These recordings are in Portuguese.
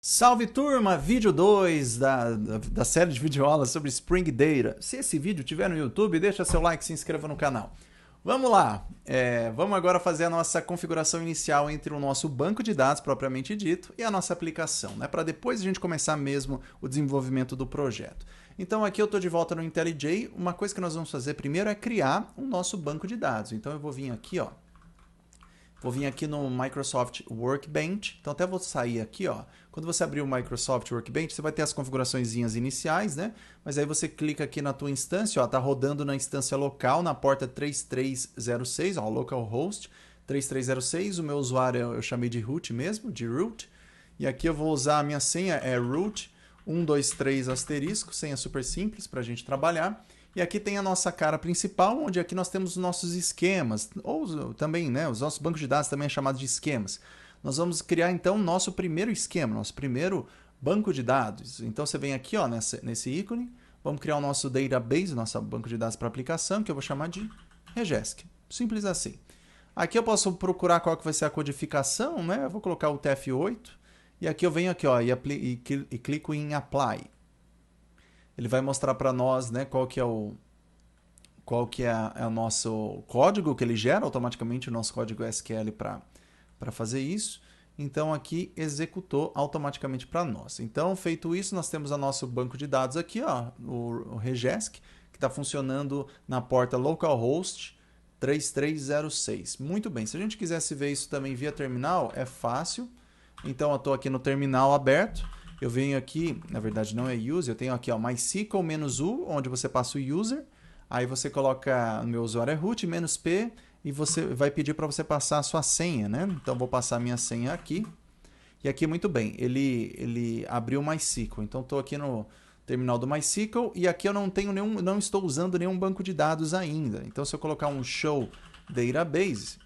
Salve turma, vídeo 2 da série de videoaulas sobre Spring Data. Se esse vídeo estiver no YouTube, deixa seu like e se inscreva no canal. Vamos lá, vamos agora fazer a nossa configuração inicial entre o nosso banco de dados propriamente dito e a nossa aplicação, né? Para depois a gente começar mesmo o desenvolvimento do projeto. Então aqui eu estou de volta no IntelliJ, uma coisa que nós vamos fazer primeiro é criar o nosso banco de dados. Então eu vou vir aqui, ó. Vou vir aqui no Microsoft Workbench, então até vou sair aqui, ó. Quando você abrir o Microsoft Workbench, você vai ter as configuraçõezinhas iniciais, né? Mas aí você clica aqui na tua instância, ó, tá rodando na instância local, na porta 3306, ó, localhost 3306, o meu usuário eu chamei de root mesmo, de root. E aqui eu vou usar a minha senha, é root 123 asterisco, senha super simples para a gente trabalhar. E aqui tem a nossa cara principal, onde aqui nós temos os nossos esquemas, ou também, né, os nossos bancos de dados também é chamado de esquemas. Nós vamos criar então nosso primeiro esquema, nosso primeiro banco de dados. Então você vem aqui, ó, nesse ícone, vamos criar o nosso database, nosso banco de dados para aplicação, que eu vou chamar de Regesc. Simples assim. Aqui eu posso procurar qual que vai ser a codificação, né? Eu vou colocar o TF8 e aqui eu venho aqui, ó, e clico em Apply. Ele vai mostrar para nós, né, qual que é o nosso código que ele gera automaticamente, o nosso código SQL para fazer isso. Então aqui executou automaticamente para nós. Então feito isso, nós temos o nosso banco de dados aqui, ó, o Regesc, que está funcionando na porta localhost 3306. Muito bem, se a gente quisesse ver isso também via terminal, é fácil. Então eu estou aqui no terminal aberto. Eu venho aqui, na verdade não é user, eu tenho aqui ó, MySQL-U, onde você passa o user, aí você coloca, o meu usuário é root, "-p", e você vai pedir para você passar a sua senha, né? Então vou passar a minha senha aqui, e aqui muito bem, ele abriu o MySQL, então estou aqui no terminal do MySQL, e aqui eu não estou usando nenhum banco de dados ainda, então se eu colocar um show database,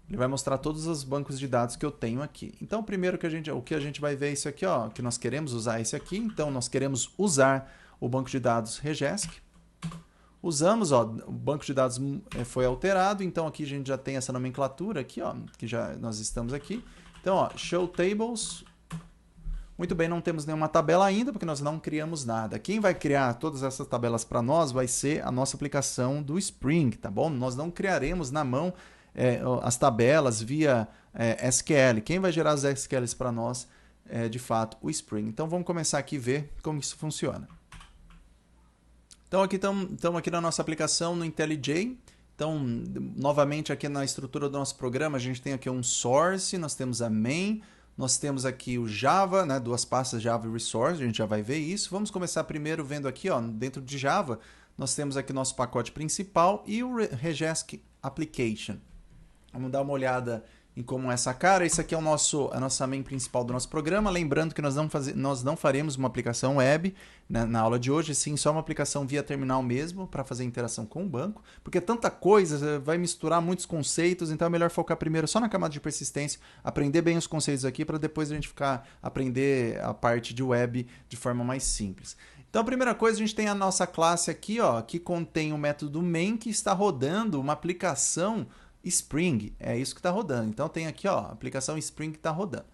ele vai mostrar todos os bancos de dados que eu tenho aqui. Então, primeiro o que a gente vai ver é isso aqui, ó, que nós queremos usar esse aqui. Então, nós queremos usar o banco de dados Regesc. Usamos, ó, o banco de dados foi alterado, então aqui a gente já tem essa nomenclatura aqui, ó, que já nós estamos aqui. Então, ó, show tables. Muito bem, não temos nenhuma tabela ainda, porque nós não criamos nada. Quem vai criar todas essas tabelas para nós vai ser a nossa aplicação do Spring, tá bom? Nós não criaremos na mão as tabelas via SQL. Quem vai gerar as SQLs para nós é, de fato, o Spring. Então, vamos começar aqui a ver como isso funciona. Então, aqui estamos aqui na nossa aplicação no IntelliJ. Então, novamente, aqui na estrutura do nosso programa, a gente tem aqui um source, nós temos a main, nós temos aqui o Java, né, duas pastas Java e Resource, a gente já vai ver isso. Vamos começar primeiro vendo aqui, ó, dentro de Java, nós temos aqui nosso pacote principal e o Regesc Application. Vamos dar uma olhada em como é essa cara. Esse aqui é a nossa main principal do nosso programa. Lembrando que nós não faremos uma aplicação web, né, na aula de hoje, sim, só uma aplicação via terminal mesmo, para fazer interação com o banco, porque tanta coisa, vai misturar muitos conceitos, então é melhor focar primeiro só na camada de persistência, aprender bem os conceitos aqui, para depois a gente aprender a parte de web de forma mais simples. Então a primeira coisa, a gente tem a nossa classe aqui, ó, que contém o método main, que está rodando uma aplicação Spring, é isso que está rodando. Então tem aqui, ó, a aplicação Spring que está rodando.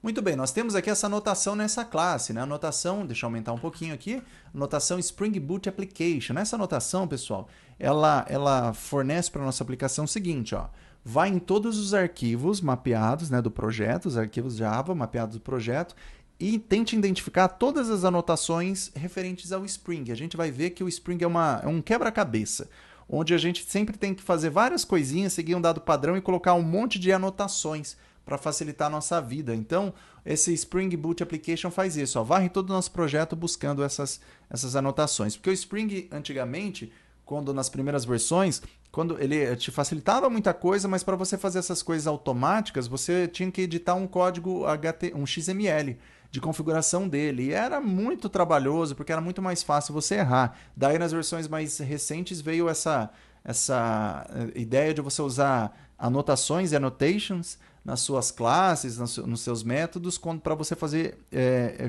Muito bem, nós temos aqui essa anotação nessa classe, né? Anotação, deixa eu aumentar um pouquinho aqui, anotação Spring Boot Application. Essa anotação, pessoal, ela fornece para a nossa aplicação o seguinte, ó, vai em todos os arquivos mapeados, né, do projeto, os arquivos Java mapeados do projeto, e tente identificar todas as anotações referentes ao Spring. A gente vai ver que o Spring é um quebra-cabeça, onde a gente sempre tem que fazer várias coisinhas, seguir um dado padrão e colocar um monte de anotações para facilitar a nossa vida. Então, esse Spring Boot Application faz isso, ó, varre todo o nosso projeto buscando essas anotações. Porque o Spring, antigamente, quando nas primeiras versões, quando ele te facilitava muita coisa, mas para você fazer essas coisas automáticas, você tinha que editar um código um XML de configuração dele. E era muito trabalhoso, porque era muito mais fácil você errar. Daí nas versões mais recentes veio essa ideia de você usar anotações e annotations nas suas classes, nos seus métodos, para você fazer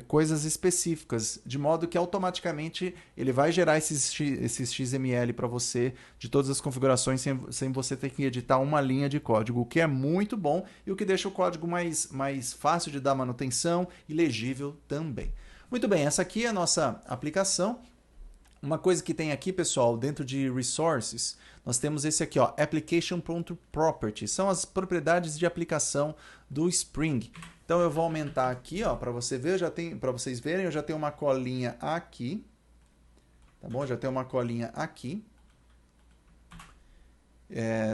coisas específicas, de modo que automaticamente ele vai gerar esses XML para você de todas as configurações sem você ter que editar uma linha de código, o que é muito bom e o que deixa o código mais fácil de dar manutenção e legível também. Muito bem, essa aqui é a nossa aplicação. Uma coisa que tem aqui, pessoal, dentro de Resources, nós temos esse aqui, ó, Application.Properties. São as propriedades de aplicação do Spring. Então eu vou aumentar aqui, ó, para você ver, para vocês verem, eu já tenho uma colinha aqui. Tá bom? Já tenho uma colinha aqui.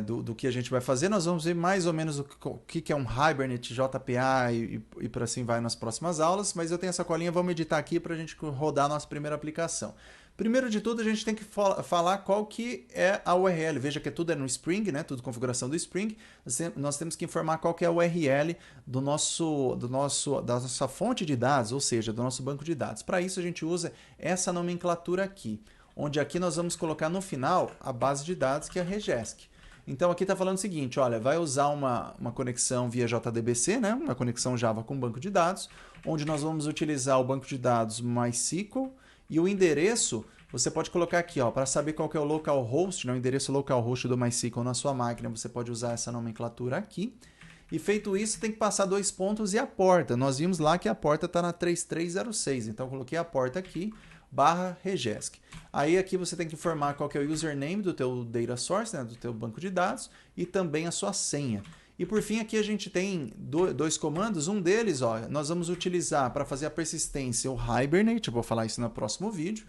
Do que a gente vai fazer. Nós vamos ver mais ou menos o que é um Hibernate, JPA e por assim vai nas próximas aulas, mas eu tenho essa colinha, vamos editar aqui para a gente rodar a nossa primeira aplicação. Primeiro de tudo, a gente tem que falar qual que é a URL. Veja que tudo é no Spring, né? Tudo configuração do Spring. Nós temos que informar qual que é a URL da nossa fonte de dados, ou seja, do nosso banco de dados. Para isso, a gente usa essa nomenclatura aqui, onde aqui nós vamos colocar no final a base de dados, que é a Regesc. Então aqui está falando o seguinte, olha, vai usar uma conexão via JDBC, né? Uma conexão Java com banco de dados, onde nós vamos utilizar o banco de dados MySQL, e o endereço, você pode colocar aqui, ó, para saber qual que é o localhost, né, o endereço localhost do MySQL na sua máquina, você pode usar essa nomenclatura aqui. E feito isso, tem que passar 2 pontos e a porta. Nós vimos lá que a porta está na 3306, então eu coloquei a porta aqui, /regesc. Aí aqui você tem que informar qual que é o username do teu data source, né, do teu banco de dados, e também a sua senha. E por fim, aqui a gente tem dois comandos. Um deles, ó, nós vamos utilizar para fazer a persistência o Hibernate, eu vou falar isso no próximo vídeo.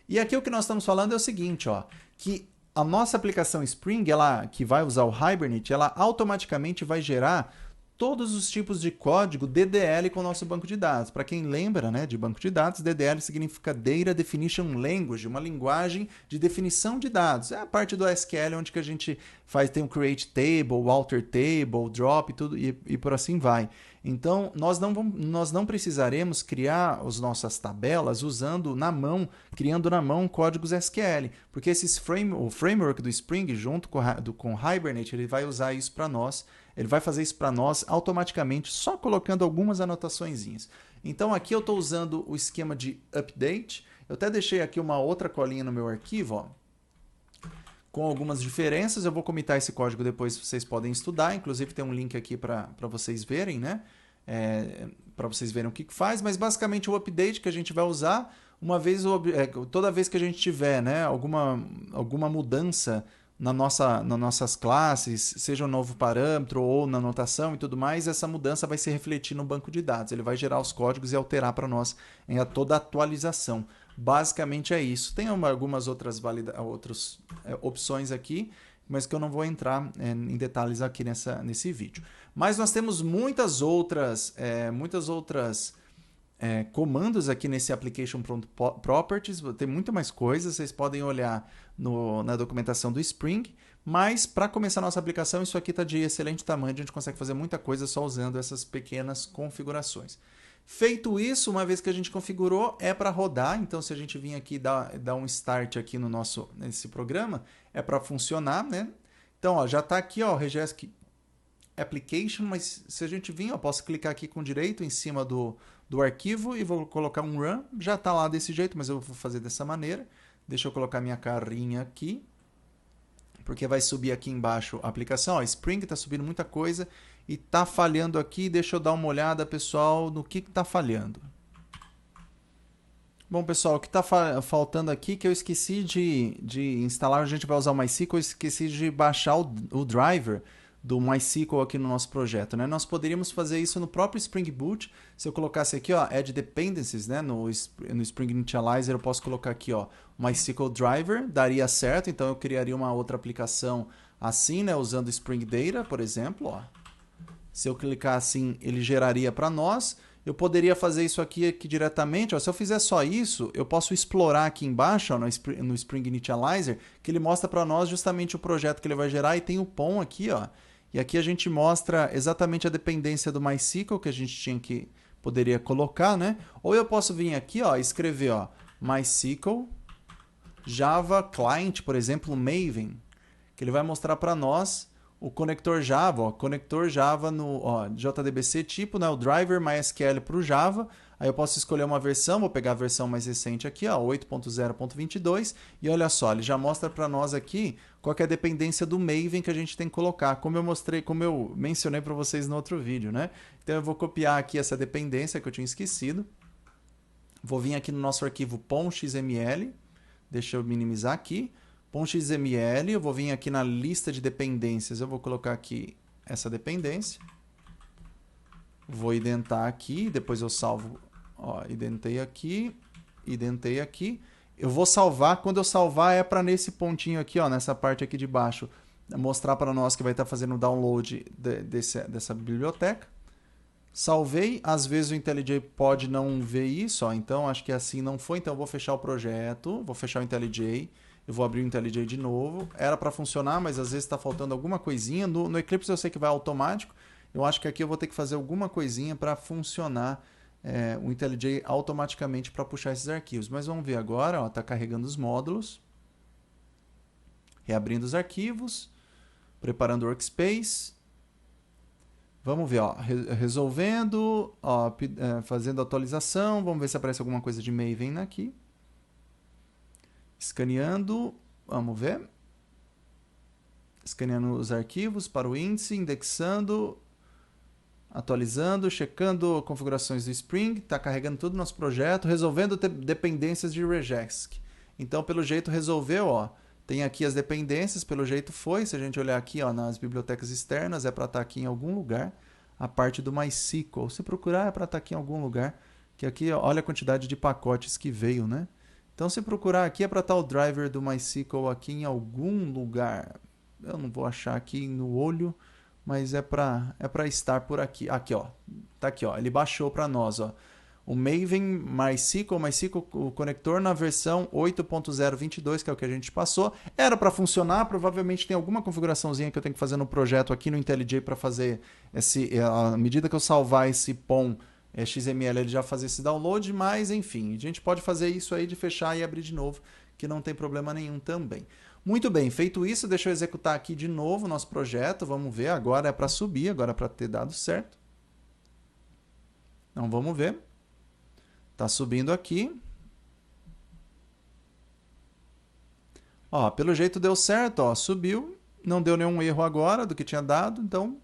E aqui o que nós estamos falando é o seguinte, ó, que a nossa aplicação Spring, que vai usar o Hibernate, ela automaticamente vai gerar todos os tipos de código DDL com o nosso banco de dados. Para quem lembra, né, de banco de dados, DDL significa Data Definition Language, uma linguagem de definição de dados. É a parte do SQL onde que a gente tem o Create Table, o Alter Table, Drop tudo, e por assim vai. Então, nós não precisaremos criar as nossas tabelas criando na mão códigos SQL, porque o framework do Spring, junto com o Hibernate, ele vai usar isso para nós. Ele vai fazer isso para nós automaticamente, só colocando algumas anotaçõezinhas. Então aqui eu estou usando o esquema de update. Eu até deixei aqui uma outra colinha no meu arquivo, ó, com algumas diferenças. Eu vou comitar esse código depois, vocês podem estudar. Inclusive tem um link aqui para vocês verem, né? Para vocês verem o que faz. Mas basicamente o update que a gente vai usar, toda vez que a gente tiver, né, alguma mudança nas nossas classes, seja um novo parâmetro ou na anotação e tudo mais, essa mudança vai se refletir no banco de dados. Ele vai gerar os códigos e alterar para nós em toda a atualização. Basicamente é isso. Tem algumas outras opções aqui, mas que eu não vou entrar em detalhes aqui nesse vídeo. Mas nós temos muitas outras comandos aqui nesse Application.Properties, tem muito mais coisas, vocês podem olhar na documentação do Spring, mas para começar a nossa aplicação, isso aqui está de excelente tamanho, a gente consegue fazer muita coisa só usando essas pequenas configurações. Feito isso, uma vez que a gente configurou, é para rodar, então se a gente vir aqui dar um start aqui nesse programa, é para funcionar, né? Então, ó, já está aqui, ó, Regesc Application, mas se a gente vir, eu posso clicar aqui com direito em cima do arquivo e vou colocar um run, já está lá desse jeito, mas eu vou fazer dessa maneira. Deixa eu colocar minha carinha aqui, porque vai subir aqui embaixo a aplicação. Ó, Spring está subindo muita coisa e está falhando aqui. Deixa eu dar uma olhada, pessoal, no que está falhando. Bom, pessoal, o que está faltando aqui que eu esqueci de instalar, a gente vai usar o MySQL, eu esqueci de baixar o driver do MySQL aqui no nosso projeto, né? Nós poderíamos fazer isso no próprio Spring Boot. Se eu colocasse aqui, ó, Add Dependencies, né? No Spring Initializer eu posso colocar aqui, ó, MySQL Driver, daria certo. Então eu criaria uma outra aplicação assim, né? Usando Spring Data, por exemplo, ó. Se eu clicar assim, ele geraria para nós. Eu poderia fazer isso aqui diretamente. Ó. Se eu fizer só isso, eu posso explorar aqui embaixo, ó, no Spring Initializer, que ele mostra para nós justamente o projeto que ele vai gerar, e tem o POM aqui, ó. E aqui a gente mostra exatamente a dependência do MySQL que a gente poderia colocar, né? Ou eu posso vir aqui, ó, escrever, ó, MySQL Java Client, por exemplo, Maven, que ele vai mostrar para nós o conector Java, ó, conector Java no JDBC tipo, né, o driver MySQL para o Java. Aí eu posso escolher uma versão, vou pegar a versão mais recente aqui, 8.0.22, e olha só, ele já mostra para nós aqui qual que é a dependência do Maven que a gente tem que colocar, como eu mencionei para vocês no outro vídeo, né? Então eu vou copiar aqui essa dependência que eu tinha esquecido, vou vir aqui no nosso arquivo .xml, deixa eu minimizar aqui, .xml, eu vou vir aqui na lista de dependências, eu vou colocar aqui essa dependência, vou identar aqui, depois eu salvo, identei aqui, eu vou salvar, quando eu salvar é para nesse pontinho aqui, nessa parte aqui de baixo, mostrar para nós que vai estar fazendo o download dessa biblioteca. Salvei, às vezes o IntelliJ pode não ver isso, então acho que assim não foi, então eu vou fechar o projeto, vou fechar o IntelliJ, eu vou abrir o IntelliJ de novo, era para funcionar, mas às vezes está faltando alguma coisinha, no Eclipse eu sei que vai automático, eu acho que aqui eu vou ter que fazer alguma coisinha para funcionar o IntelliJ automaticamente para puxar esses arquivos, mas vamos ver agora, está carregando os módulos, reabrindo os arquivos, preparando o Workspace. Vamos ver, resolvendo, fazendo atualização, vamos ver se aparece alguma coisa de Maven aqui. Escaneando, vamos ver. Escaneando os arquivos para o índice, indexando, atualizando, checando configurações do Spring, está carregando tudo no nosso projeto, resolvendo dependências de regex. Então, pelo jeito, resolveu, tem aqui as dependências, pelo jeito foi, se a gente olhar aqui nas bibliotecas externas, é para estar aqui em algum lugar, a parte do MySQL. Se procurar, é para estar aqui em algum lugar, que aqui, olha a quantidade de pacotes que veio, né? Então, se procurar aqui, é para estar o driver do MySQL aqui em algum lugar. Eu não vou achar aqui no olho, mas é para estar por aqui. Aqui, tá aqui, ele baixou para nós, o Maven MySQL, o conector na versão 8.0.22, que é o que a gente passou. Era para funcionar, provavelmente tem alguma configuraçãozinha que eu tenho que fazer no projeto aqui no IntelliJ para fazer à medida que eu salvar esse POM XML, ele já fazer esse download, mas enfim, a gente pode fazer isso aí de fechar e abrir de novo, que não tem problema nenhum também. Muito bem, feito isso, deixa eu executar aqui de novo o nosso projeto, vamos ver, agora é para subir, agora é para ter dado certo. Então vamos ver. Está subindo aqui. Pelo jeito deu certo, subiu. Não deu nenhum erro agora do que tinha dado, então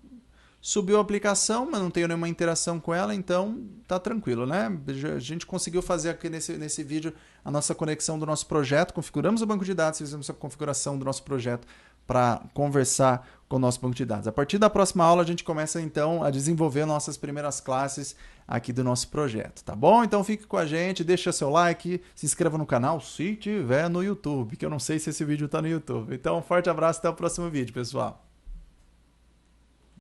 subiu a aplicação, mas não tenho nenhuma interação com ela, então tá tranquilo, né? A gente conseguiu fazer aqui nesse vídeo a nossa conexão do nosso projeto, configuramos o banco de dados, fizemos a configuração do nosso projeto para conversar com o nosso banco de dados. A partir da próxima aula, a gente começa então a desenvolver nossas primeiras classes aqui do nosso projeto, tá bom? Então fique com a gente, deixa seu like, se inscreva no canal se tiver no YouTube, que eu não sei se esse vídeo está no YouTube. Então um forte abraço, até o próximo vídeo, pessoal.